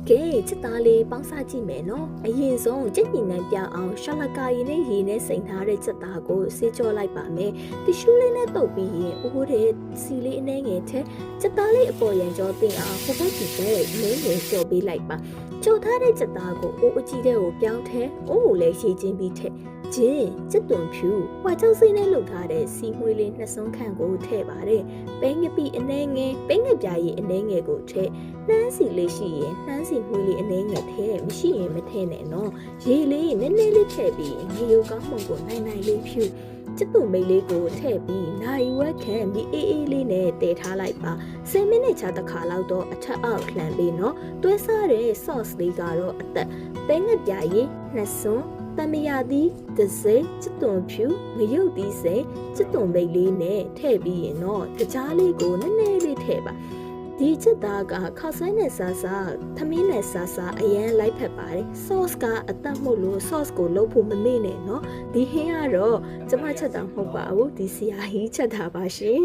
ကဲချက်သားလေးပေါင်းစားကြည့်မယ်နော်အရင်ဆုံးကြက်ညင်နဲ့ပြအောင်ရှောလကာရည်နဲ့ရေနဲ့စိန်ထားတဲ့ချက်သားကိုဆေးကြောလိုက်ပါမယ်တီရှူးလေးနဲ့တုပ်ပြီးရင်အိုးတဲ့စီလေးအနှဲငယ်ထက်ချက်သားလေးအပေါ်ရန်ကြောတင်အောင်ဟိုဘက်ဒီဘက်နင်းနေကြော်ပေးလိုက်ပါကြော်ထားတဲ့ချက်သားကိုအိုးအကြီးတဲ့ကိုပြောင်းထဲအိုးကိုလည်းရှည်ချင်းပြီးထက်ဂျင်းကျက်သွန်ဖြူဝါကြောက်စိမ့်နဲ့လှုပ်ထားတဲ့စီမွှေးလေးနှစ်စုံခန့်ကိုထည့်ပါတယ်ပဲငပိအနှဲငယ်ပဲငပြားရည်အနှဲငယ်ကိုထည့်နှမ်းစီလေးရှိရင်နှမ်းစီမွှေးလေးအနှဲငယ်ထည့်မရှိရင်မထည့်နဲ့နော်ရေလေးနည်းနည်းလေးထည့်ပြီးငရုတ်ကောင်းမှုကိုနိုင်နိုင်လေးဖြူကျက်သွန်မိတ်လေးကိုထည့်ပြီးနိုင်ဝက်ခန့်ပြီးအေးအေးလေးနဲ့တည်ထားလိုက်ပါ10မိနစ်ချတစ်ခါလောက်တော့အထက်အောက်လှန်ပြီးနော်တွဲစားတဲ့ sauce လေးကတော့အသက်ပဲငပြားရည်နှစ်စုံတမယာသီးဒဇိကျက်သွန်ဖြူငရုတ်သီးစိကျက်သွန်မိတ်လေးနဲ့ထည့်ပြီးရင်တော့တကြားလေးကိုနည်းနည်းလေးထည့်ပါဒီချက်သားကခောက်ဆွဲနဲ့စားစားသမင်းနဲ့စားစားအရန်လိုက်ဖက်ပါတယ် sauce ကအသက်မှုလို့ sauce ကိုလုပ်ဖို့မမေ့နဲ့เนาะဒီဟင်းကတော့ကျမချက်တာမဟုတ်ပါဘူးဒီဆရာကြီးချက်တာပါရှင်